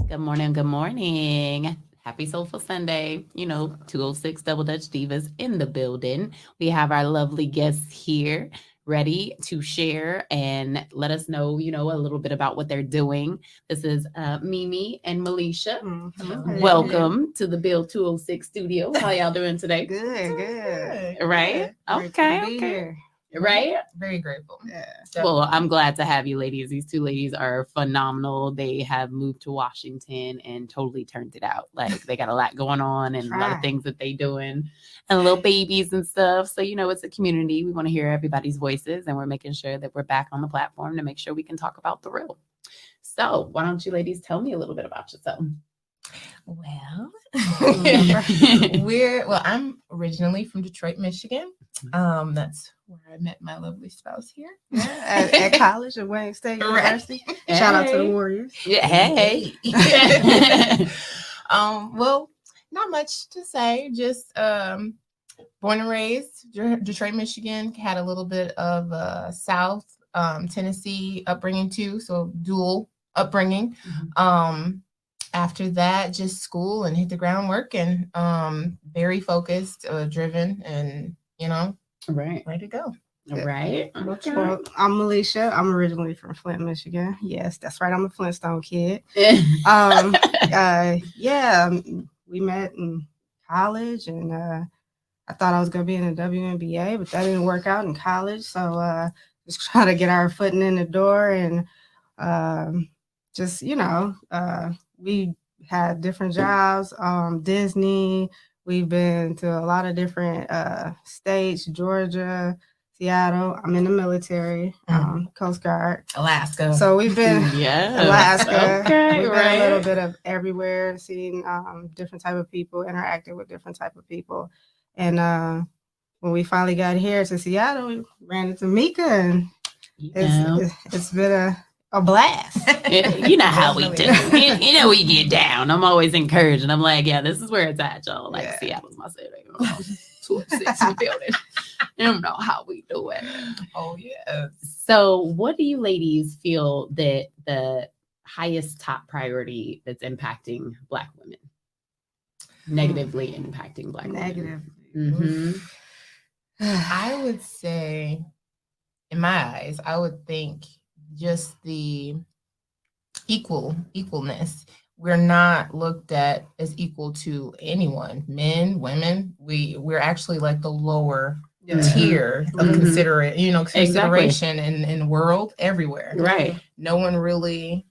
Good morning. Good morning. Happy Soulful Sunday. 206 Double Dutch Divas in the building. We have our lovely guests here ready to share and let us know, a little bit about what they're doing. This is MiMi and Malicia. Mm-hmm. Welcome to the Build 206 studio. How y'all doing today? Good. Right? Okay. Here. Right? Very grateful. Yeah. Well, I'm glad to have you ladies. These two ladies are phenomenal. They have moved to Washington and totally turned it out. Like they got a lot going on and a lot of things that they doing and little babies and stuff. So, it's a community. We want to hear everybody's voices and we're making sure that we're back on the platform to make sure we can talk about the real. So why don't you ladies tell me a little bit about yourself? Well, I'm originally from Detroit, Michigan. That's where I met my lovely spouse here. Yeah, at college at Wayne State University. Hey. Shout out to the Warriors. Yeah, hey. Well, not much to say. Just born and raised Detroit, Michigan. Had a little bit of South Tennessee upbringing too, so dual upbringing. Mm-hmm. After that, just school and hit the groundwork and very focused, driven, and right, ready to go. Right. Okay. Well, I'm Malicia. I'm originally from Flint, Michigan. Yes, that's right. I'm a Flintstone kid. We met in college, and I thought I was gonna be in the WNBA, but that didn't work out in college. So just trying to get our footing in the door, and we had different jobs. Disney. We've been to a lot of different states, Georgia, Seattle. I'm in the military, Coast Guard. Alaska. So we've been Alaska. Okay, we've been right. a little bit of everywhere, seeing different type of people, interacting with different type of people. And when we finally got here to Seattle, we ran into Mika, and it's been a blast. You know how we do. We get down. I'm always encouraging. I'm like, yeah, this is where it's at, y'all. Like Seattle's my city. 206 in the building. I don't know how we do it. Oh yeah. So, what do you ladies feel that the highest top priority that's impacting Black women? Negatively impacting Black women. Mm-hmm. I would say, in my eyes, I would think just the equalness. We're not looked at as equal to anyone, men, women. We're actually like the lower tier of consideration in the world everywhere. Right. No one really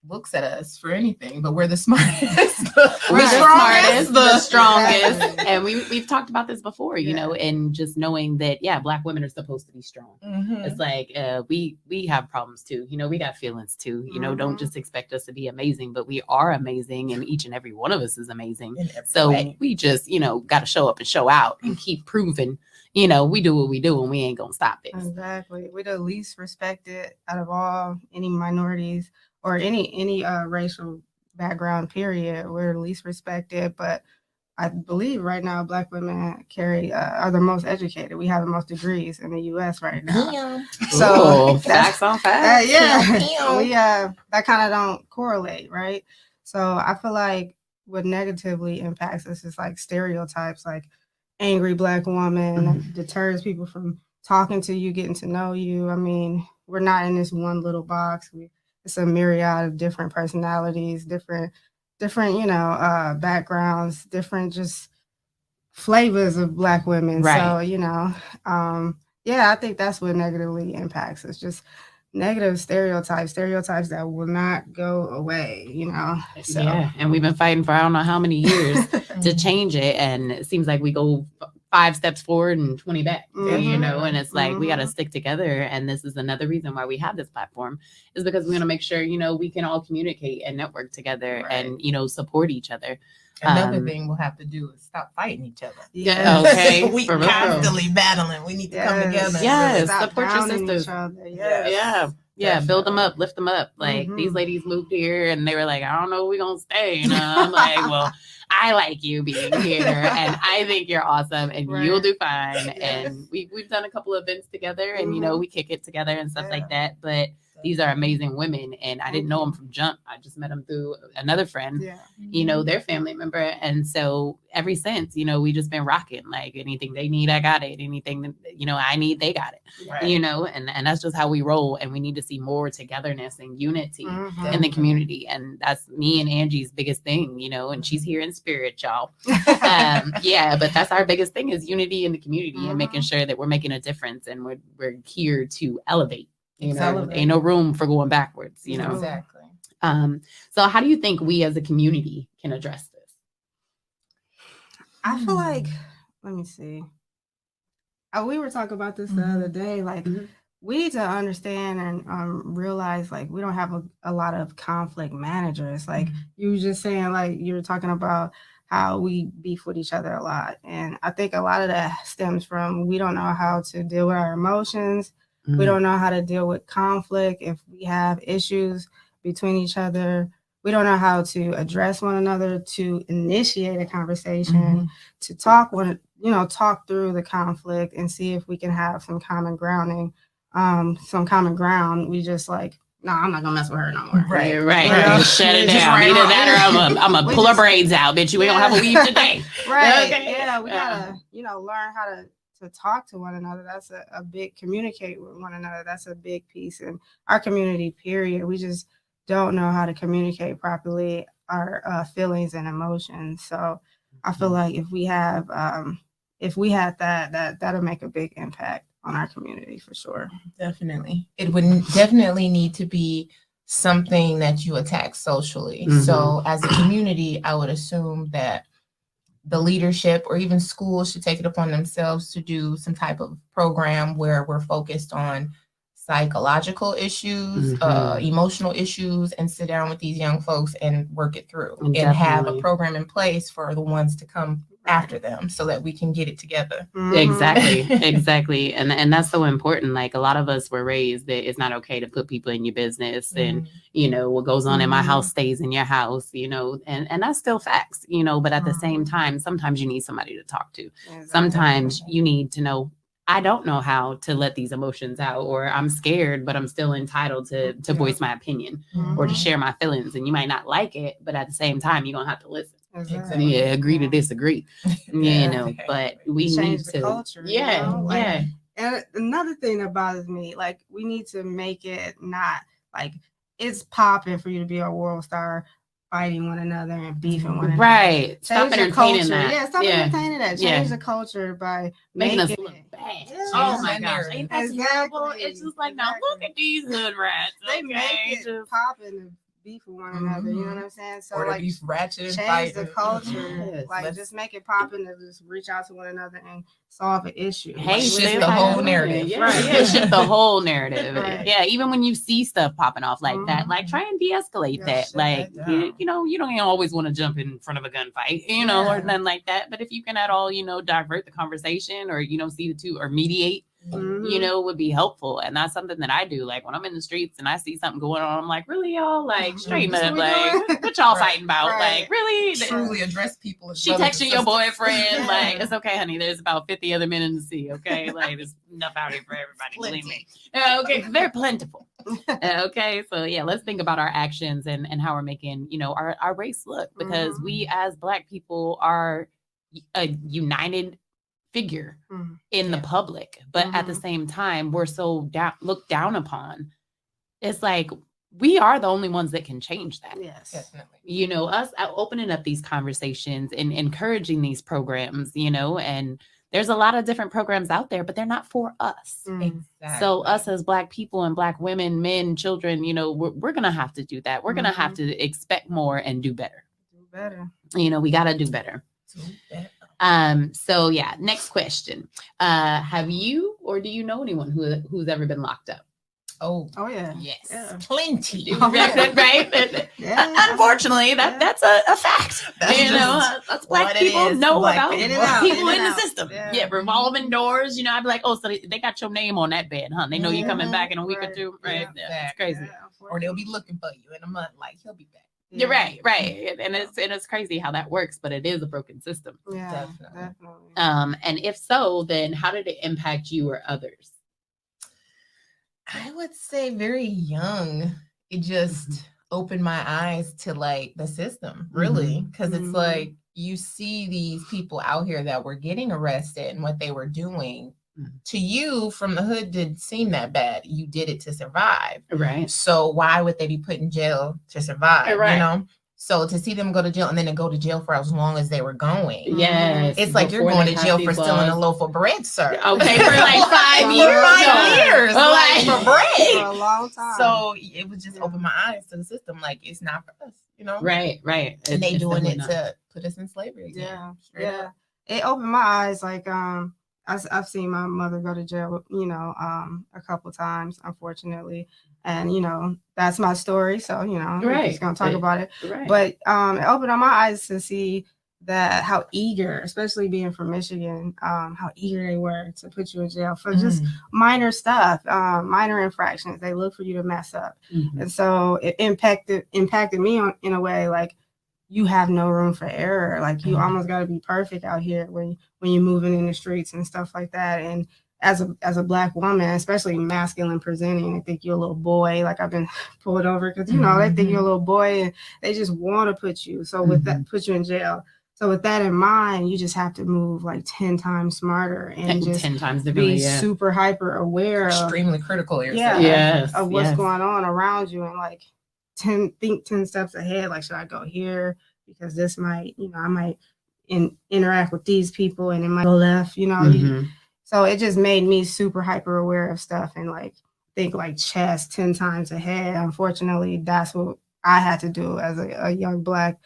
looks at us for anything, but we're the smartest. We're the strongest. And we've talked about this before, and just knowing that, Black women are supposed to be strong. Mm-hmm. It's like we have problems too. We got feelings too. Don't just expect us to be amazing, but we are amazing, and each and every one of us is amazing. So we just, got to show up and show out and keep proving, we do what we do and we ain't gonna stop it. Exactly. We're the least respected out of any minorities or any racial background, period. We're the least respected, but I believe right now Black women are the most educated. We have the most degrees in the U.S. right now. Yeah. So facts on facts. We that kind of don't correlate, right? So I feel like what negatively impacts us is like stereotypes, like angry Black woman deters people from talking to you, getting to know you. I mean, we're not in this one little box. It's a myriad of different personalities, different, backgrounds, different just flavors of Black women. Right. So, I think that's what negatively impacts us. Just negative stereotypes that will not go away, So. Yeah, and we've been fighting for I don't know how many years to change it, and it seems like we go 5 steps forward and 20 back, and it's like we got to stick together. And this is another reason why we have this platform, is because we want to make sure we can all communicate and network together and support each other. Another thing we'll have to do is stop fighting each other. Yeah. Okay. We constantly battling. We need to come together. Yes. Support your sisters. Yeah. Build them up, lift them up. Like these ladies moved here and they were like, I don't know, we're going to stay. I'm like, well, I like you being here and I think you're awesome and you'll do fine. And we've done a couple of events together and, we kick it together and stuff like that. But these are amazing women. And I didn't know them from jump. I just met them through another friend, you know, their family member. And so ever since, you know, we just been rocking. Like anything they need, I got it. Anything that, you know, I need, they got it, you know, and that's just how we roll. And we need to see more togetherness and unity in the community. And that's me and Angie's biggest thing, you know, and she's here in spirit, y'all. But that's our biggest thing is unity in the community and making sure that we're making a difference and we're here to elevate. You know, ain't no room for going backwards, you know. Exactly. So how do you think we as a community can address this? I feel like, let me see. We were talking about this the other day. Like, we need to understand and realize, like, we don't have a lot of conflict managers. Like, you were just saying, like, you were talking about how we beef with each other a lot. And I think a lot of that stems from we don't know how to deal with our emotions. We don't know how to deal with conflict if we have issues between each other. We don't know how to address one another, to initiate a conversation, to talk through the conflict and see if we can have some common grounding, some common ground. We just like, no, I'm not gonna mess with her no more. Right. Shut it down. Either that or I'm gonna pull her braids out, bitch. We don't have a weave today. Okay. Yeah, we gotta, learn how to talk to one another. That's a big, communicate with one another. That's a big piece in our community, period. We just don't know how to communicate properly our feelings and emotions. So I feel like if we had that, that'll make a big impact on our community for sure. Definitely. It would definitely need to be something that you attack socially. So as a community, I would assume that the leadership or even schools should take it upon themselves to do some type of program where we're focused on psychological issues, emotional issues, and sit down with these young folks and work it through and have a program in place for the ones to come after them so that we can get it together. Exactly. And that's so important. Like a lot of us were raised that it's not okay to put people in your business and, you know, what goes on in my house stays in your house, you know, and that's still facts, you know, but at the same time, sometimes you need somebody to talk to. Sometimes you need to know, I don't know how to let these emotions out, or I'm scared, but I'm still entitled to voice my opinion or to share my feelings. And you might not like it, but at the same time, you're going to have to listen. Yeah, agree to disagree, you know, but we change need the to culture. And another thing that bothers me, like, we need to make it not like it's popping for you to be a world star fighting one another and beefing one another. Stop entertaining that. Stop entertaining that. Change the culture by making us look bad. Oh my gosh, ain't that terrible? It's just like, now look at these hood rats. They make it popping and beef with one another. You know what I'm saying? So or like, beef ratchet change the culture. Like, just make it popping and just reach out to one another and solve an issue. Hey, shift the whole narrative. Shift the whole narrative. Yeah, even when you see stuff popping off like that, like try and de-escalate that. Like, you know, you don't always want to jump in front of a gunfight, you know, or nothing like that. But if you can at all, you know, divert the conversation or, you know, see the two or mediate, you know, would be helpful. And that's something that I do. Like when I'm in the streets and I see something going on, I'm like, really, y'all? Like, straighten up. Like, what y'all fighting about? Like, really? Truly address people. She texting your boyfriend. Like, it's okay, honey. There's about 50 other men in the sea. Okay. Like, there's enough out here for everybody. Believe me. Okay. They're plentiful. Okay. So yeah, let's think about our actions and how we're making, you know, our race look, because we as Black people are a united figure in the public, but at the same time we're so looked down upon. It's like we are the only ones that can change that. Yes, definitely. You know, us opening up these conversations and encouraging these programs, you know, and there's a lot of different programs out there, but they're not for us. Exactly. So us as Black people and Black women, men, children, you know, we're gonna have to do that. We're gonna have to expect more and do better. You know, we gotta do better. So yeah, next question. Have you or do you know anyone who's ever been locked up? Oh yeah. Yes. Yeah. Plenty. Right? Unfortunately, that's a fact. You know, us Black people know about people in the system. Yeah, revolving doors. You know, I'd be like, oh, so they got your name on that bed, huh? They know you're coming back in a week or two. Right. Yeah, it's crazy. Or they'll be looking for you in a month, like he'll be back. You're right. And it's crazy how that works, but it is a broken system. Yeah, definitely. And if so, then how did it impact you or others? I would say very young. It just opened my eyes to like the system, really, because it's like you see these people out here that were getting arrested and what they were doing. To you from the hood didn't seem that bad. You did it to survive. Right. So why would they be put in jail to survive? Right. You know? So to see them go to jail and then to go to jail for as long as they were going. Yes. It's like you're going to jail for stealing a loaf of bread, sir. Okay, for like 5 years. 5 years. Like for bread. For a long time. So it would just open my eyes to the system. Like it's not for us, you know? Right. And they doing it to put us in slavery again. Yeah. It opened my eyes. Like, I've seen my mother go to jail, a couple times, unfortunately. And, that's my story. So, we're just going to talk about it. Right. But it opened up my eyes to see that how eager, especially being from Michigan, how eager they were to put you in jail for just minor stuff, minor infractions. They look for you to mess up. And so it impacted me in a way like, you have no room for error. Like you almost got to be perfect out here when you're moving in the streets and stuff like that. And as a Black woman, especially masculine presenting, they think you're a little boy. Like I've been pulled over because they think you're a little boy and they just want to put you. So with that, put you in jail. So with that in mind, you just have to move like 10 times smarter and just 10 times be super hyper aware, extremely critical of yourself, of what's going on around you, and like think 10 steps ahead. Like, should I go here because this might, I might interact with these people and it might go left, So it just made me super hyper aware of stuff and like think like chess 10 times ahead. Unfortunately, that's what I had to do as a young Black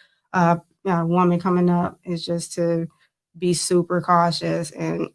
woman coming up, is just to be super cautious. And,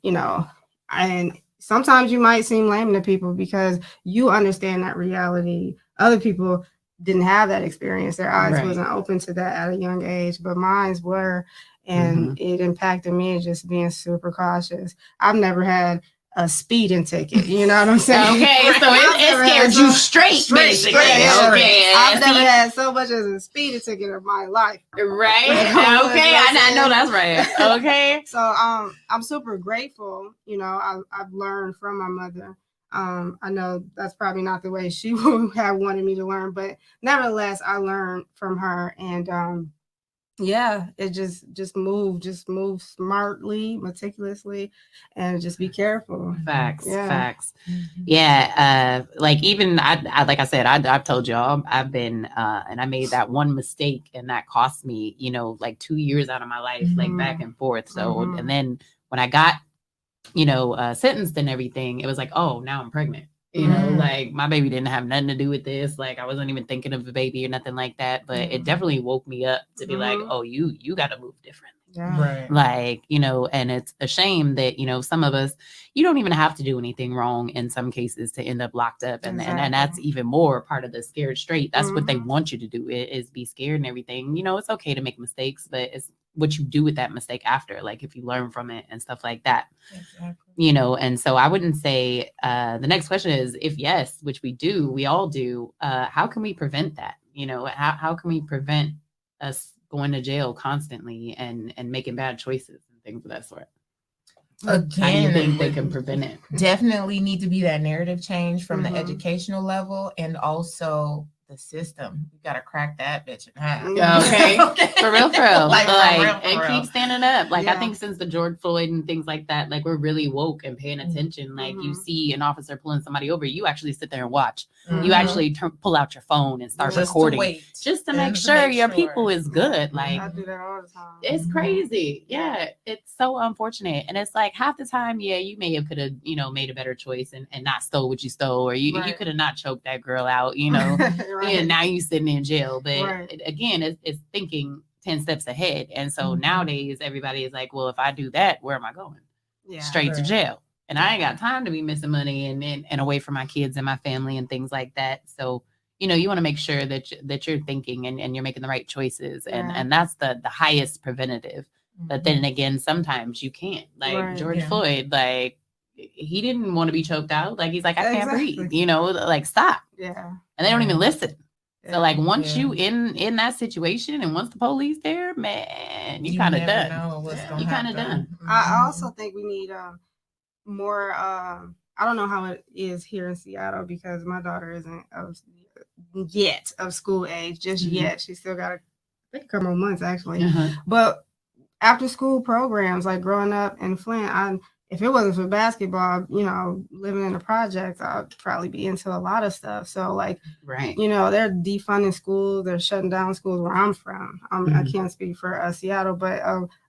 and sometimes you might seem lame to people because you understand that reality. Other people didn't have that experience. Their eyes wasn't open to that at a young age, but mine were. And it impacted me just being super cautious. I've never had a speeding ticket. You know what I'm saying? Okay, so it scared you straight. Okay. I've never had so much as a speeding ticket in my life. Right. Okay. I know that's right. Okay. So I'm super grateful. I've learned from my mother. I know that's probably not the way she would have wanted me to learn, but nevertheless, I learned from her. And it just move smartly, meticulously, and just be careful. Facts. Yeah. Like even I like I said, I've told y'all I've been and I made that one mistake and that cost me, like 2 years out of my life, like back and forth. So and then when I got sentenced and everything, it was like, oh, now I'm pregnant. Like my baby didn't have nothing to do with this. Like I wasn't even thinking of a baby or nothing like that. But it definitely woke me up to be like, oh, you got to move different. Yeah. Right. Like, and it's a shame that, some of us, you don't even have to do anything wrong in some cases to end up locked up. And that's even more part of the scared straight. That's what they want you to do is be scared and everything. It's okay to make mistakes, but it's what you do with that mistake after, like if you learn from it and stuff like that. Exactly. And so I wouldn't say the next question is, if yes, which we all do, how can we prevent that? How can we prevent us going to jail constantly and making bad choices and things of that sort? Again, how do you think they can prevent it? Definitely need to be that narrative change from the educational level and also the system. You gotta crack that bitch in half. Okay. For real. Like and keep standing up. Like I think since the George Floyd and things like that, like we're really woke and paying attention. Like you see an officer pulling somebody over, you actually sit there and watch. You actually pull out your phone and start recording just to make sure your people is good. Like I do that all the time. It's crazy. Yeah. It's so unfortunate. And it's like half the time, you may have could have, made a better choice and not stole what you stole, or you could have not choked that girl out, and now you sitting in jail. But again, it's thinking 10 steps ahead. And so nowadays everybody is like, well, if I do that, where am I going? Straight to jail. And I ain't got time to be missing money and away from my kids and my family and things like that. So, you want to make sure that you're thinking and you're making the right choices. And that's the highest preventative. But then again, sometimes you can't. Like George Floyd, like he didn't want to be choked out. Like he's like, I can't breathe, like stop. Yeah. And they don't even listen. So like once you in that situation and once the police there, man, you kind of done. You kind of done. I also think we need more I don't know how it is here in Seattle because my daughter isn't of school age just yet. She's still got a couple more months actually. But after school programs, like growing up in Flint, if it wasn't for basketball, living in the projects, I'd probably be into a lot of stuff. So like, they're defunding schools, they're shutting down schools where I'm from. I can't speak for Seattle, but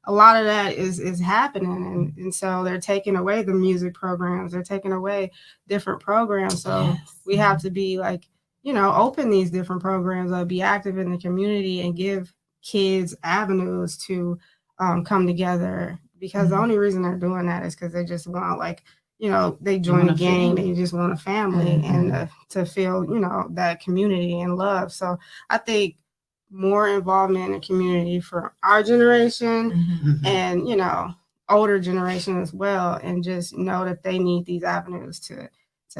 a lot of that is happening. And so they're taking away the music programs, they're taking away different programs. So we have to be like, open these different programs, be active in the community and give kids avenues to come together. Because the only reason they're doing that is because they just want, like, they join a gang, they just want a family and to feel, that community and love. So I think more involvement in the community for our generation and, older generation as well, and just know that they need these avenues to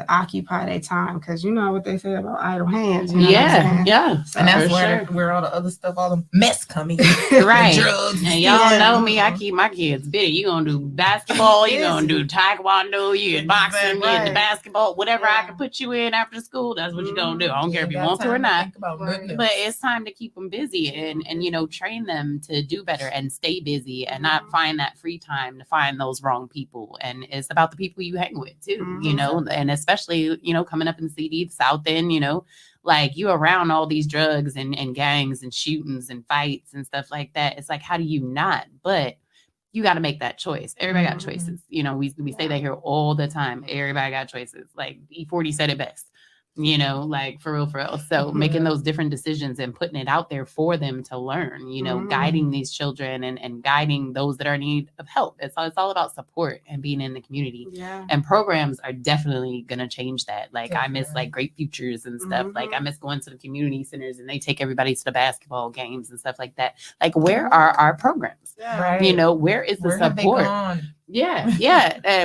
occupy their time, because you know what they say about idle hands. So, and that's where all the other stuff, all the mess coming, right? Drugs. And y'all know me, I keep my kids busy. You gonna do basketball, you gonna do taekwondo, you get boxing, you get the basketball, whatever I can put you in after school. That's what you're gonna do. I don't care if you want to or not. But it's time to keep them busy and train them to do better and stay busy and not find that free time to find those wrong people. And it's about the people you hang with too, and especially, coming up in the CD, the South End, like you around all these drugs and gangs and shootings and fights and stuff like that. It's like, how do you not? But you got to make that choice. Everybody got choices. We say that here all the time. Everybody got choices. Like E40 said it best. Like for real. So making those different decisions and putting it out there for them to learn, guiding these children and guiding those that are in need of help. It's all about support and being in the community. And programs are definitely going to change that. Like I miss like Great Futures and stuff. Like I miss going to the community centers and they take everybody to the basketball games and stuff like that. Like where are our programs? Where is the support?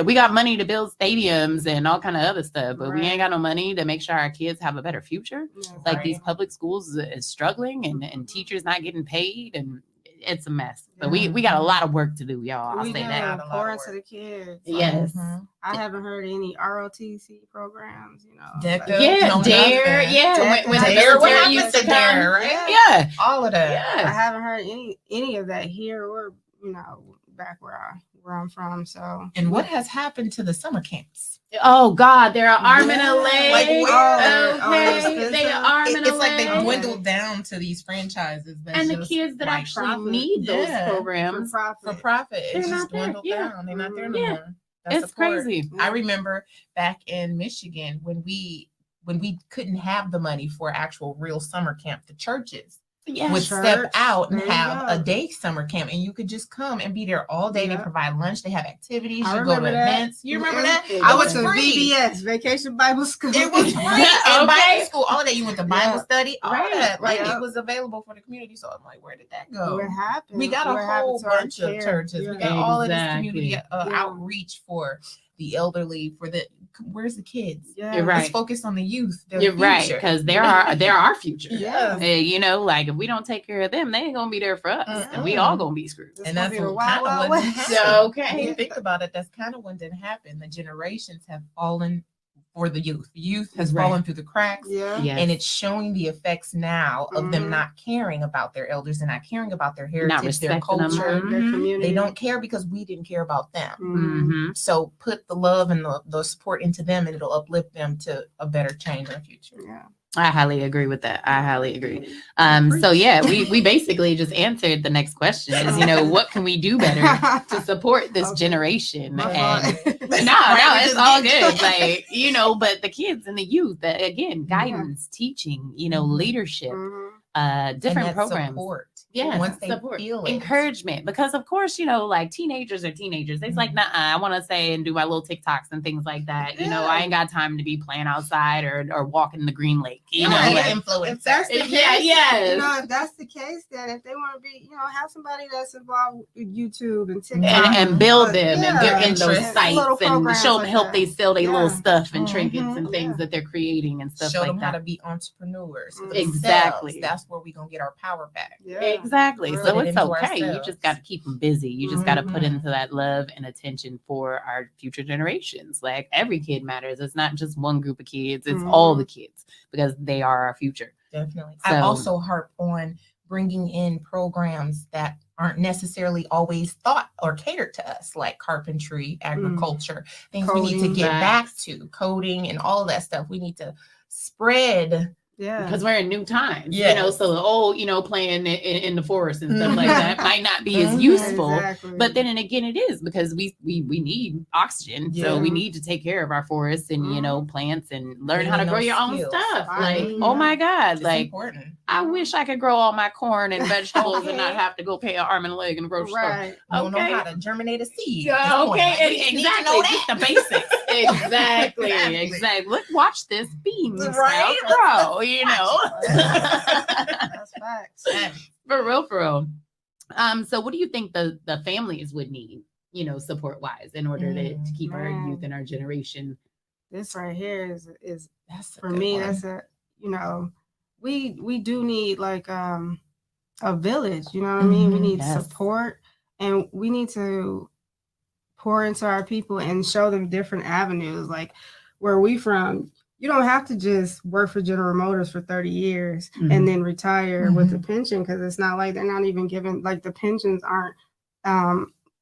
We got money to build stadiums and all kind of other stuff, but we ain't got no money to make sure our kids have a better future. These public schools is struggling and teachers not getting paid, and it's a mess. But we got a lot of work to do, y'all. I'll say that. Pour into the kids. Yes. I haven't heard any ROTC programs, Dare. When the military used to come, right? All of that. I haven't heard any of that here or back where I'm from. So, and what has happened to the summer camps? Oh God, they're an arm and a leg. They are arm and a leg. It's like they dwindled down to these franchises, and the kids that actually need those programs for profit, it's just dwindled down. They're not there no more. It's crazy. I remember back in Michigan when we couldn't have the money for actual real summer camp, the churches would step out and have a day summer camp, and you could just come and be there all day. They provide lunch, they have activities, you go to events. You remember that? I went to VBS, Vacation Bible School. It was free. And Bible school, all that. You went to Bible study, all that. Like it was available for the community. So I'm like, where did that go? What happened? We got a whole bunch of churches. We got all of this community outreach for the elderly, for the where's the kids? You're right. Let's focus on the youth. You're future. Right, because they're our future. Like if we don't take care of them, they ain't gonna be there for us, and we all gonna be screwed. And that's what kind of what happened. When you think about it, that's kind of what didn't happen. The generations have fallen for the youth. Youth has fallen through the cracks. And it's showing the effects now of them not caring about their elders and not caring about their heritage, their culture, their community. They don't care because we didn't care about them. So put the love and the support into them, and it'll uplift them to a better change in the future. I highly agree with that. I highly agree. So we basically just answered the next question is, what can we do better to support this generation? And it's all good. Like, but the kids and the youth, again, guidance, teaching, leadership, different programs. Support. Once they feel it. Encouragement, because of course, like teenagers are teenagers. They're like, nah, I want to say and do my little TikToks and things like that. I ain't got time to be playing outside or walking in the Green Lake. Influence. If that's the case, if that's the case, then if they want to be, have somebody that's involved with YouTube and TikTok and build them and give them those sites and show them, help they sell their little stuff and trinkets and things that they're creating and stuff show like them that. How to be entrepreneurs. Exactly. That's that's where we're gonna get our power back. Yeah. Exactly. Really. So Put it it's into okay. You ourselves. just got to keep them busy. You just got to put Mhm. into that love and attention for our future generations. Like every kid matters. It's not just one group of kids. It's all the kids because they are our future. Definitely. So- I also harp on bringing in programs that aren't necessarily always thought or catered to us, like carpentry, agriculture, things we need to Coding. get Right. back to, coding and all of that stuff. We need to spread. Yeah. Because we're in new times, Yes. so the old, playing in the forest and stuff like that might not be as useful. Exactly. But then again, it is because we need oxygen. So Yeah. we need to take care of our forests and, plants and learn how to Gaining grow those your own skills. stuff. Right. Like, oh my God, It's like important. I wish I could grow all my corn and vegetables and Okay. not have to go pay an arm and a leg in the grocery store. Right. You don't know Okay. how to germinate a seed. Yeah, at this point. okay, Like, you need to exactly. know Just that. the basics. Exactly. Exactly. Exactly. Look, watch this bean Right. sprout grow, That's facts. For real. So what do you think the families would need, support wise in order to keep our Man. youth and our generation? This right here is That's a for good me, one. that's we do need like a village, you know what I mean? We need Yes. support, and we need to pour into our people and show them different avenues. Like where we from, you don't have to just work for General Motors for 30 years and then retire with a pension, because it's not like they're not even giving, like the pensions aren't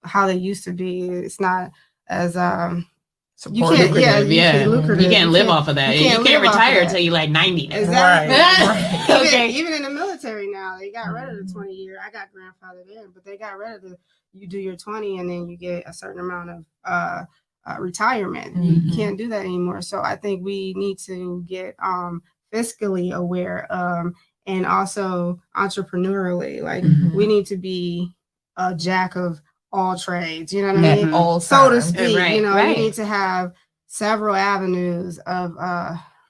how they used to be. It's not as you can't, Lucrative, lucrative. You can't live off of that. You can't live off of retire that. until you're like 90 now. Exactly. Right. Okay. Even in the military now, they got rid of the 20 year. I got grandfathered in, but they got rid of you do your 20 and then you get a certain amount of retirement. You can't do that anymore. So I think we need to get fiscally aware and also entrepreneurially. Like we need to be a jack of all trades, you know what I mean? All So to time. speak, Right, you right. need to have several avenues of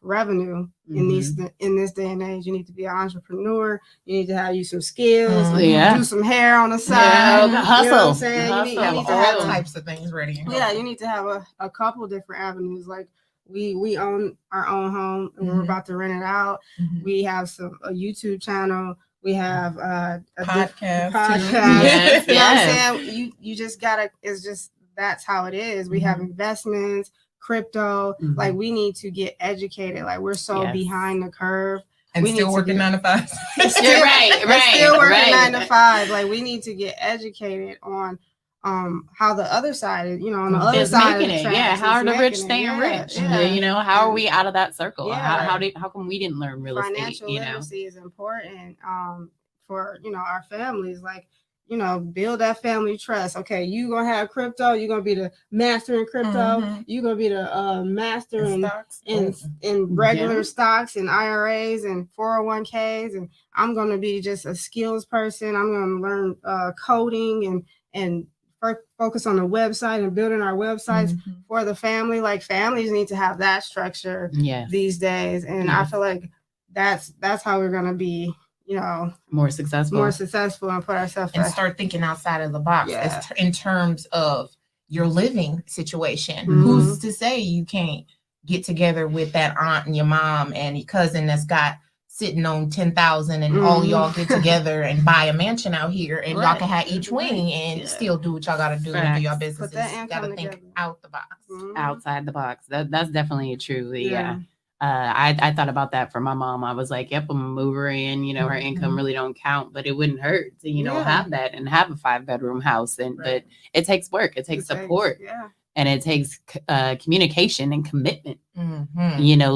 revenue in this day and age. You need to be an entrepreneur. You need to have some skills. Yeah. Do some hair on the side. Yeah, hustle. You know what I'm saying? Hustle. You need to all have types of things ready. you need to have a couple different avenues. Like we own our own home and we're about to rent it out. We have a YouTube channel. We have a Podcast. Yes, You know yes. what I'm saying? You just gotta. It's just that's how it is. We have investments, crypto. Like we need to get educated. Like we're so Yes. behind the curve. And We need still to working get- 9 to 5. You're right. Still working right. 9 to 5. Like we need to get educated on how the other side is, on the other It's side making of the it. tracks. Yeah. How are It's the rich making it. staying rich? Yeah. How are we out of that circle? Yeah. How come we didn't learn real estate? Financial literacy is important for our families. Like build that family trust. Okay, you gonna have crypto. You're gonna be the master in crypto. You're gonna be the master in stocks. in regular stocks and IRAs and 401ks, and I'm gonna be just a skills person. I'm gonna learn coding and focus on the website and building our websites for the family. Like families need to have that structure these days, and I feel like that's how we're gonna be more successful and put ourselves And start thinking outside of the box in terms of your living situation. Who's to say you can't get together with that aunt and your mom and your cousin that's got sitting on 10,000 and all y'all get together and buy a mansion out here and y'all can have each wing and still do what y'all got to do and do your business. You got to think out the box. outside the box. That's definitely true. I thought about that for my mom. I was like, yep, I'm a mover in, her income really don't count, but it wouldn't hurt to, have that and have a 5-bedroom house. But it takes work. It takes support. And it takes communication and commitment,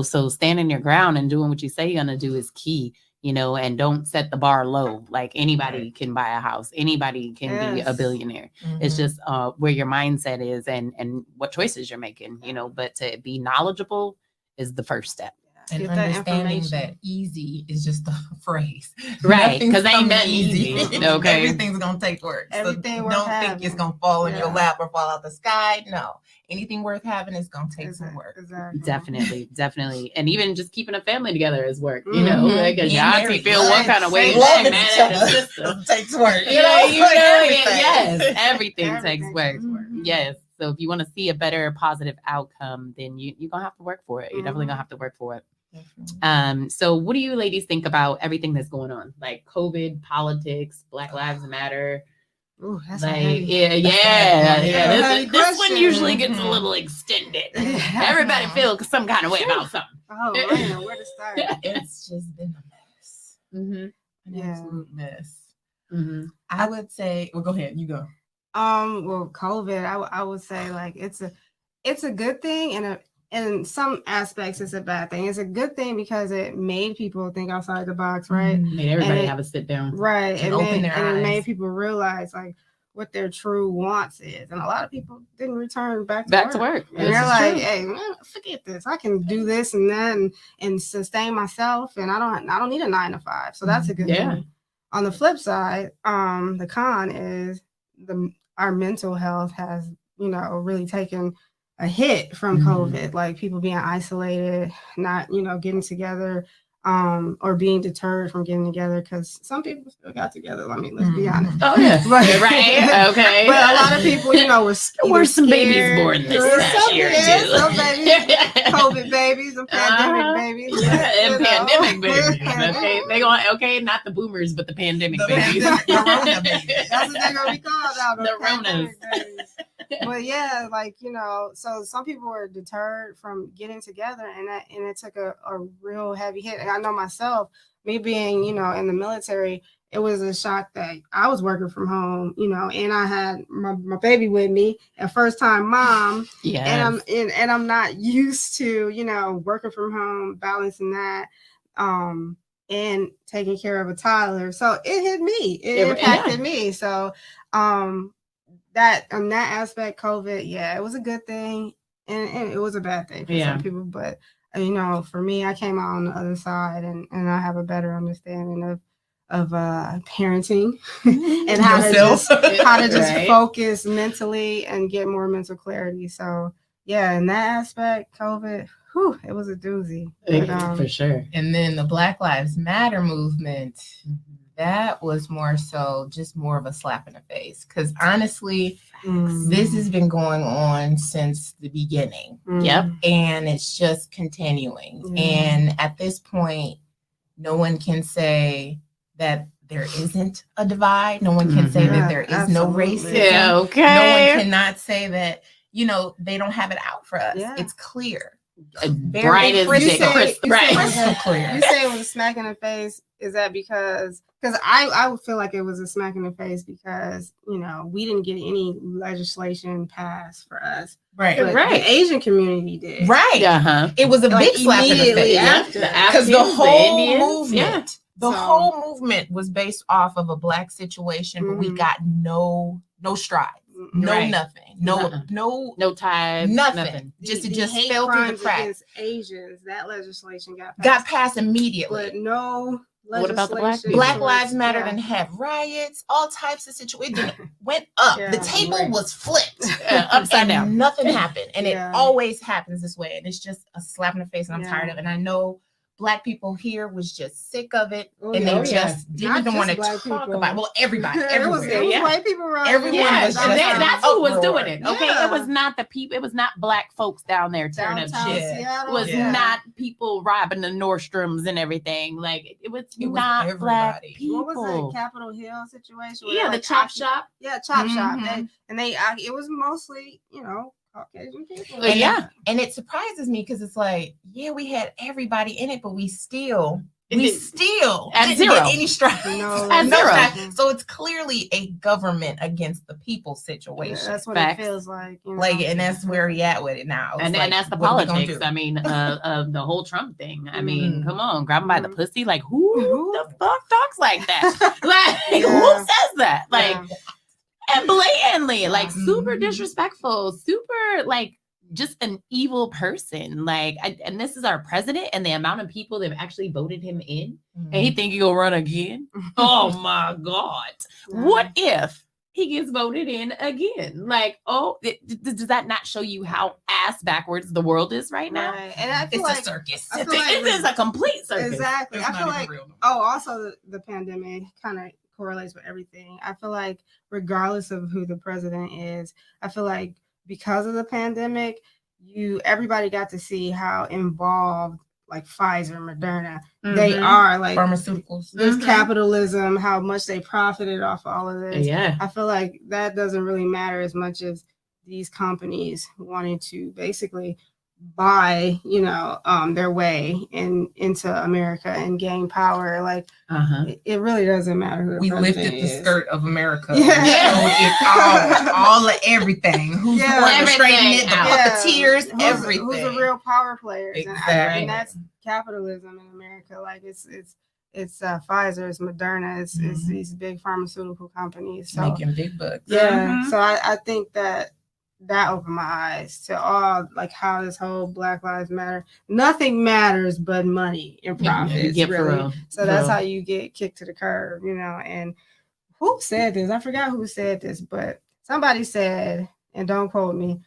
so standing your ground and doing what you say you're going to do is key, and don't set the bar low. Like anybody can buy a house. Anybody can be a billionaire. It's just where your mindset is and what choices you're making, but to be knowledgeable is the first step. And understanding that easy is just a phrase. Right. Because ain't that easy. Okay. Everything's going to take work. Everything so don't think it's going to fall in your lap or fall out the sky. No. Anything worth having is going to take some work. Exactly. Definitely. And even just keeping a family together is work, because your auntie feel one kind of way. It takes work. Yes. Everything takes work. Yes. So if you want to see a better positive outcome, then you're going to have to work for it. You're definitely going to have to work for it. So what do you ladies think about everything that's going on? Like COVID, politics, Black Lives Matter? Ooh, that's like, heavy. This one usually gets a little extended. Everybody feels some kind of way about something. Oh, I don't know where to start. It's just been a mess. An absolute mess. I would say, well, go ahead, you go. Well, COVID, I would say like it's a good thing, and in some aspects it's a bad thing. It's a good thing because it made people think outside the box, right? Made everybody have a sit down, right? And open their eyes. It made people realize like what their true wants is, and a lot of people didn't return back to work. And they're like, "Hey, man, forget this. I can do this and that, and sustain myself, and I don't need a 9 to 5." So that's a good thing. On the flip side, the con is our mental health has, really taken a hit from COVID, like people being isolated, not, getting together, or being deterred from getting together, because some people still got together. Let's be honest. Oh yeah, right. Okay. But a lot of people, were some babies born this year too. Some babies, COVID babies, and pandemic babies, and pandemic babies. Okay, not the boomers, but the pandemic babies. The Rona babies. That's what they're gonna be called out. The Ronas. But yeah, so some people were deterred from getting together, and it took a real heavy hit. And I know myself, me being, in the military, it was a shock that I was working from home, and I had my baby with me, a first time mom. Yeah. And I'm not used to, working from home, balancing that, and taking care of a toddler. So it hit me. It impacted me. So that on that aspect, COVID, it was a good thing, and it was a bad thing for some people. But for me, I came out on the other side, and I have a better understanding of parenting and how to just focus mentally and get more mental clarity. So in that aspect, COVID, it was a doozy. But, for sure. And then the Black Lives Matter movement. That was more so just more of a slap in the face. Because honestly, this has been going on since the beginning. Yep. And it's just continuing. And at this point, no one can say that there isn't a divide. No one can say that there is no racism. Yeah, okay. No one cannot say that, they don't have it out for us. Yeah. It's clear. Bright as day. Crystal clear. You say it was a smack in the face. Is that because I would feel like it was a smack in the face because, we didn't get any legislation passed for us. Right. But the Asian community did. Right. Uh-huh. It was a big slap in the face. After. Because the whole movement, whole movement was based off of a Black situation, but we got no strides. No, nothing. No ties. Nothing. Just fell through the cracks. Against Asians, that legislation got passed immediately. But no. What about the Black people? Black Lives Matter didn't have riots, all types of situations. It went up. The table was flipped upside down. Nothing happened. And it always happens this way. And it's just a slap in the face, and I'm tired of it. And I know Black people here was just sick of it, and they just didn't even want to talk about it. Well, everybody, everywhere. It was white people around. Everyone was just that's who was doing it. Okay, it was not the people. It was not Black folks down there tearing up shit. Seattle, it was not people robbing the Nordstroms and everything. Like it was not everybody. Black people. What was the Capitol Hill situation? The chop shop. Yeah, chop shop. It was mostly, Caucasian people. And it surprises me because it's like, we had everybody in it, but we still at didn't zero. Get any strides. At zero. Strides. So it's clearly a government against the people situation. Yeah, that's what it feels like. And that's where we at with it now. And that's the politics. I mean, of the whole Trump thing. I mean, come on, grab him by the pussy. Like, who the fuck talks like that? Like, who says that? Like. And blatantly, like super disrespectful, super like just an evil person. Like, and this is our president, and the amount of people that have actually voted him in, and he think he'll run again. Oh my God! What if he gets voted in again? Like, does that not show you how ass backwards the world is right now? Right. And I feel it's a circus. It is a complete circus. Exactly. I feel like also the pandemic kind of correlates with everything. I feel like regardless of who the president is, I feel like because of the pandemic, everybody got to see how involved like Pfizer, Moderna, they are like pharmaceuticals. This capitalism, how much they profited off all of this. Yeah. I feel like that doesn't really matter as much as these companies wanting to basically buy, their way into America and gain power. Like it really doesn't matter who the we president lifted the is. skirt of America. Yeah. all of everything. Who's orchestrating it? The puppeteers, everything. Who's the real power players? Exactly. And that's capitalism in America. Like it's Pfizer, it's Moderna, it's these big pharmaceutical companies. So, making big bucks. Yeah. So I think that opened my eyes to all like how this whole Black Lives Matter. Nothing matters but money and profits. Really. So that's how you get kicked to the curb, And who said this? I forgot who said this, but somebody said, and don't quote me,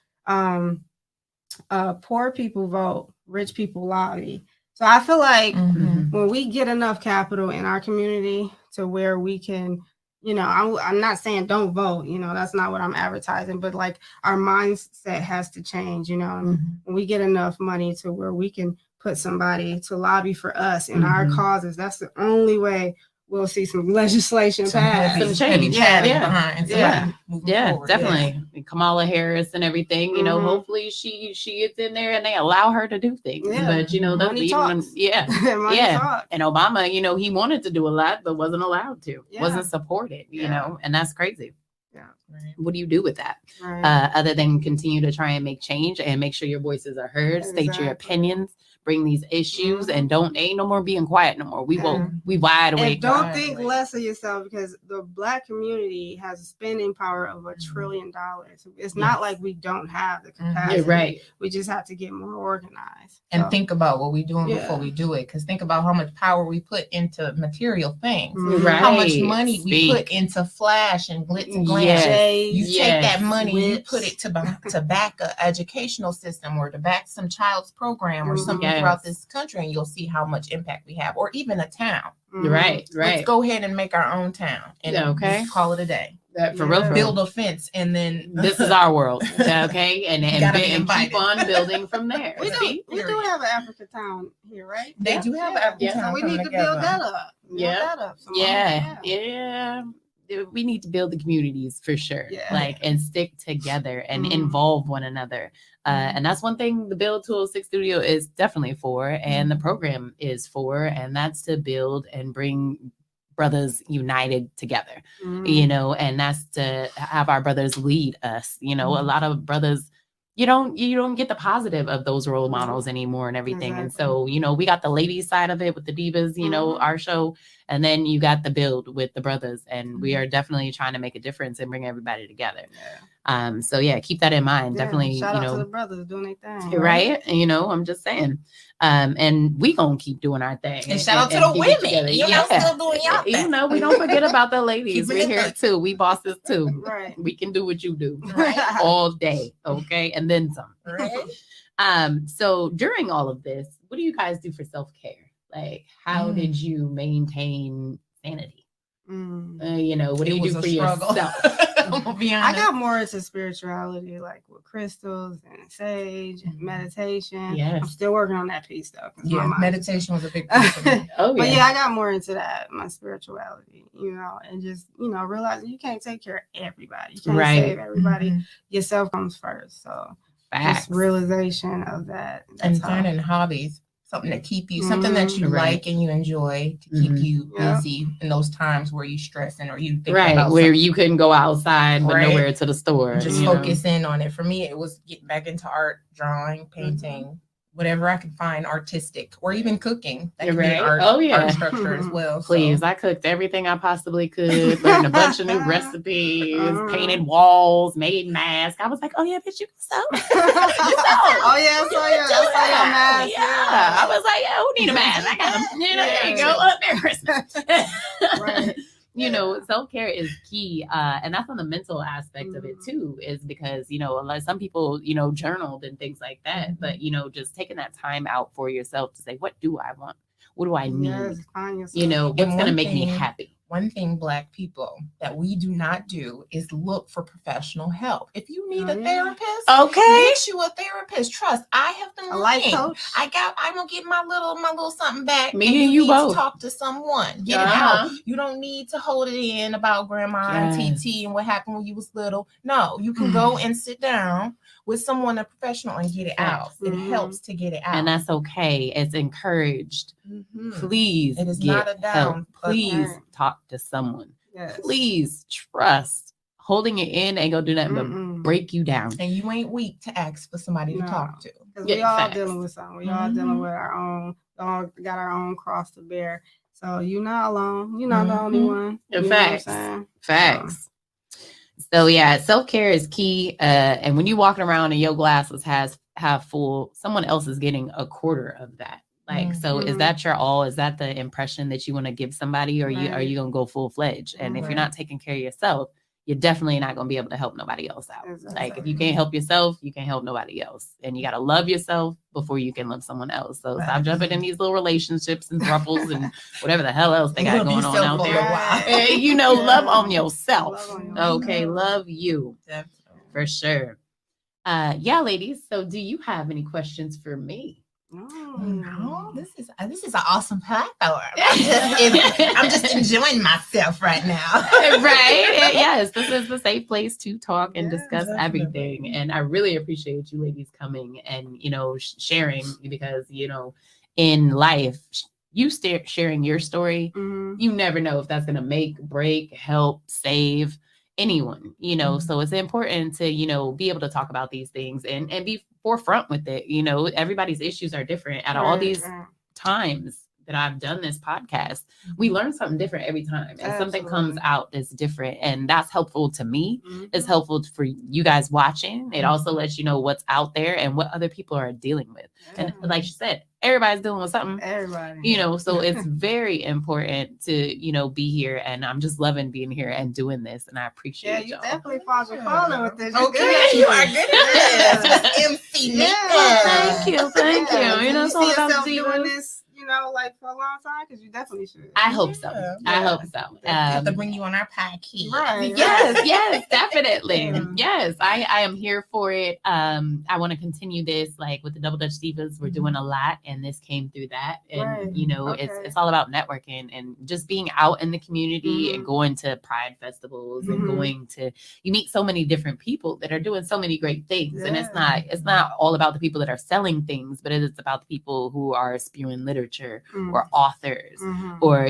poor people vote, rich people lobby. So I feel like when we get enough capital in our community to where we can, I'm not saying don't vote, that's not what I'm advertising, but like our mindset has to change, when we get enough money to where we can put somebody to lobby for us in our causes. That's the only way we'll see some legislation pass. Some change. Behind. Definitely. Yeah. Kamala Harris and everything, hopefully she gets in there and they allow her to do things. But that's money talks. Talks. And Obama, he wanted to do a lot but wasn't allowed to. Wasn't supported, and that's crazy. Yeah. Right. What do you do with that? Right. Other than continue to try and make change and make sure your voices are heard, state your opinions, bring these issues, and ain't no more being quiet no more. We wide awake. And don't think less of yourself, because the Black community has a spending power of $1 trillion. It's not like we don't have the capacity. Right. We just have to get more organized. And think about what we're doing before we do it. Because think about how much power we put into material things. Right. How much money we put into flash and glitz and glam. You take that money, you put it to back an educational system or to back some child's program or something throughout this country, and you'll see how much impact we have, or even a town. Right. Let's go ahead and make our own town and just call it a day. For real. Build a fence, and then this is our world. Okay, and keep on building from there. We do have an Africa town here, right? They do have an Africa town. So we need to build that up. We need to build the communities for sure. And stick together and involve one another. And that's one thing the Build 206 Studio is definitely for, and the program is for, and that's to build and bring brothers united together, and that's to have our brothers lead us. A lot of brothers, you don't get the positive of those role models anymore and everything. And so, we got the ladies side of it with the Divas, our show, and then you got the Build with the brothers, and we are definitely trying to make a difference and bring everybody together. Keep that in mind. Definitely, shout out to the brothers doing their thing, right? I'm just saying, and we gonna keep doing our thing. And shout out to the women, still doing y'all thing. We don't forget about the ladies. We're here too. We bosses too. Right. We can do what you do all day, okay, and then some. Right. So during all of this, what do you guys do for self-care? Like, how did you maintain sanity? What do you do for yourself? I'm gonna be honest. I got more into spirituality, like with crystals and sage and meditation. Yes. I'm still working on that piece though. Meditation was a big piece for me. But I got more into that, my spirituality, and just, realizing you can't take care of everybody. You can't save everybody. Yourself comes first. So just realization of that. And finding hobbies. Something to keep you, something that you like and you enjoy, to keep you busy in those times where you stressing or you think about where something. You couldn't go outside but nowhere to the store. Just focus in on it. For me, it was getting back into art, drawing, painting, whatever I can find artistic, or even cooking. That can be art structure as well. Please, I cooked everything I possibly could, learned a bunch of new recipes, painted walls, made masks. I was like, oh yeah, bitch, you can sew. Oh yeah, I saw your mask. Yeah. I was like, who need a mask? I got them. There you go. Up there. Right. Self-care is key. And that's on the mental aspect of it too, is because, some people, journaled and things like that, but, just taking that time out for yourself to say, what do I want? What do I need? Yes, What's going to make me happy? one thing Black people that we do not do is look for professional help. If you need a therapist, get you a therapist. Trust, I have been looking. I'm gonna get my little something back. Me and you both. To talk to someone. Get it out. You don't need to hold it in about grandma and TT and what happened when you was little. No, you can go and sit down with someone, a professional, and get it out. It helps to get it out. And that's okay. It's encouraged. Please, it is not a down. Please talk to someone. Please trust. Holding it in ain't gonna do nothing but break you down. And you ain't weak to ask for somebody to talk to. Because we all dealing with something. We all dealing with our own. All got our own cross to bear. So you're not alone. You're not the only one. Facts. So yeah, self-care is key. And when you're walking around and your glasses have full, someone else is getting a quarter of that. Like, so is that your all? Is that the impression that you want to give somebody, or are you going to go full fledged? And if you're not taking care of yourself, you're definitely not going to be able to help nobody else out. Like, if you can't help yourself, you can't help nobody else. And you got to love yourself before you can love someone else. So stop jumping in these little relationships and thruples and whatever the hell else they got going on out there. And, love on yourself. Okay, love you. Definitely. For sure. Yeah, ladies. So do you have any questions for me? No, this is an awesome platform. I'm just enjoying myself right now. Right? Yes, this is the safe place to talk and discuss everything. And I really appreciate you ladies coming and sharing, because in life, you sharing your story, you never know if that's gonna make, break, help, save anyone, so it's important to be able to talk about these things and be forefront with it. Everybody's issues are different. Out of all these times that I've done this podcast, we learn something different every time, and something comes out that's different, and that's helpful to me. It's helpful for you guys watching. It also lets you know what's out there and what other people are dealing with. And like you said, everybody's dealing with something. Everybody. So it's very important to be here, and I'm just loving being here and doing this, and I appreciate you y'all. Definitely falling with this. Okay, you are good at this. MC Nika. Thank you. It's all about doing this, like for a long time, because you definitely should. I hope so. I hope so. Have to bring you on our podcast. Right. Yes, definitely. Yes, I am here for it. I want to continue this, like with the Double Dutch Divas. We're doing a lot, and this came through that. And it's all about networking and just being out in the community and going to pride festivals and going to, you meet so many different people that are doing so many great things. And it's not all about the people that are selling things, but it's about the people who are spewing literature or authors or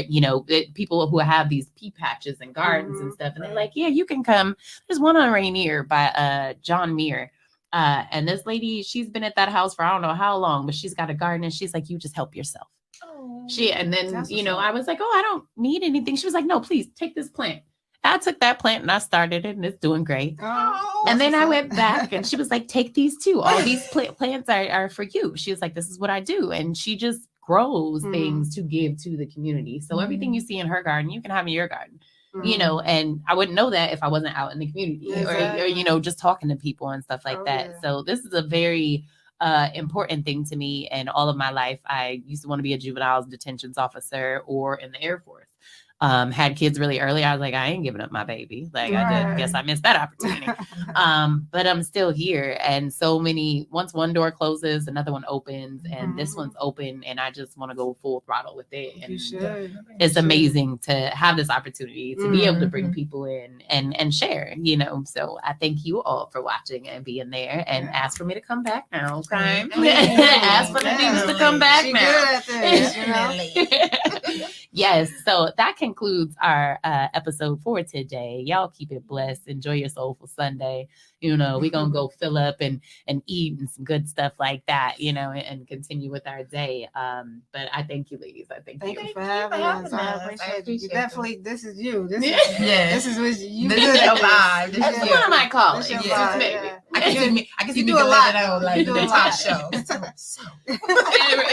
people who have these pea patches and gardens and stuff, and they're like, you can come. There's one on Rainier by John Muir, and this lady, she's been at that house for I don't know how long, but she's got a garden, and she's like, you just help yourself. And then I was like, I don't need anything. She was like, no, please take this plant. I took that plant and I started it, and it's doing great. And then I went back, and she was like, take these too. All these plants are for you. She was like, this is what I do. And she just grows things to give to the community. So everything you see in her garden, you can have in your garden, and I wouldn't know that if I wasn't out in the community or just talking to people and stuff like that. Yeah. So this is a very important thing to me. And all of my life, I used to want to be a juvenile detention officer or in the Air Force. Had kids really early. I was like, I ain't giving up my baby. Like, I guess I missed that opportunity. But I'm still here. And once one door closes, another one opens, and this one's open, and I just want to go full throttle with it. And it's amazing to have this opportunity to be able to bring people in and share, So I thank you all for watching and being there, and ask for me to come back now. Okay. Ask for the Divas to come back now. Good at this, Yes. So that concludes our episode for today. Y'all keep it blessed. Enjoy your soulful Sunday. We're going to go fill up and eat and some good stuff like that, and continue with our day. But I thank you, ladies. Thank you for having us. I appreciate you. Definitely, this is you. This is what you do. This is your vibe. That's what I might call it. I can see you do a lot. You do a lot. Show.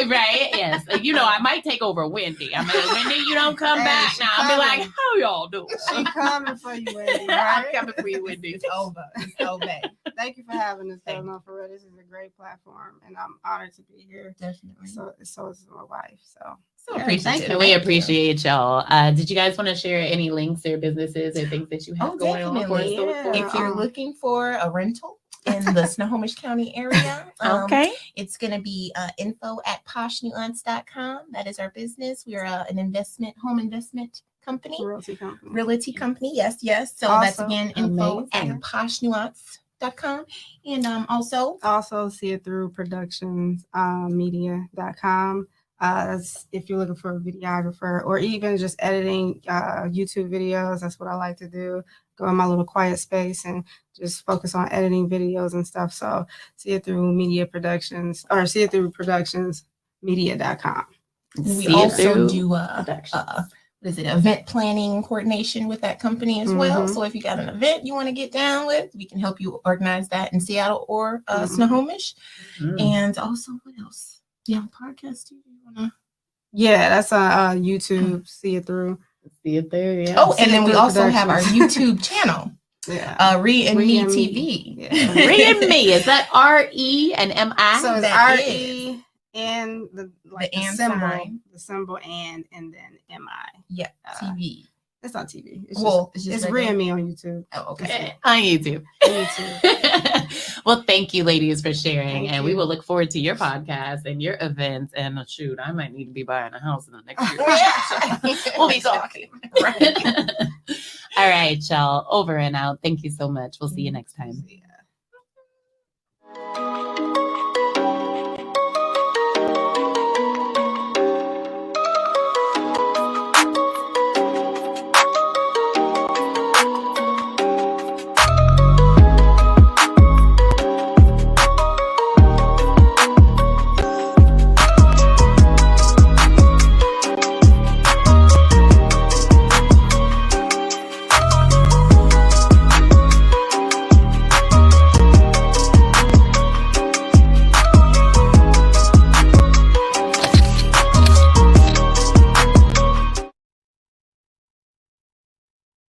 Right? Yes. I might take over Wendy. I mean, Wendy, you don't come back now. I'll be like, how y'all doing? She coming for you, Wendy. I'm coming for you, Wendy. It's over. Thank you for having us. No, for real, this is a great platform, and I'm honored to be here. Definitely. So is my wife. So So Yeah, appreciate thank it. you. And we appreciate y'all. Did you guys want to share any links or businesses or things that you have going on for us Definitely. to look for? If you're looking for a rental in the Snohomish County area, Okay. it's going to be info@poshnuance.com. That is our business. We are an home investment company. Realty company. Yes. So that's again info@poshnuance.com. And also See It Thru Productions, media.com. That's if you're looking for a videographer or even just editing YouTube videos. That's what I like to do. Go in my little quiet space and just focus on editing videos and stuff. So See It Thru Media Productions or See It Thru Productions media.com. We also do event planning coordination with that company as well. So if you got an event you want to get down with, we can help you organize that in Seattle or Snohomish. And also, what else? Do you have a podcast? Yeah, that's on YouTube. See It Thru. See It Thru. Yeah. Oh, and then we also have our YouTube channel. Yeah. Re and Me TV. Yeah. Re and Me. Is that RE and MI? So it's RE and the symbol, sign. the symbol and then MI. Yeah. TV. It's not TV. It's Re and Me on YouTube. Oh, okay. On YouTube. Well, thank you, ladies, for sharing. Thank we you. will look forward to your podcast and your events. And shoot, I might need to be buying a house in the next year. We'll be talking. Right. All right, y'all. Over and out. Thank you so much. We'll see you next time.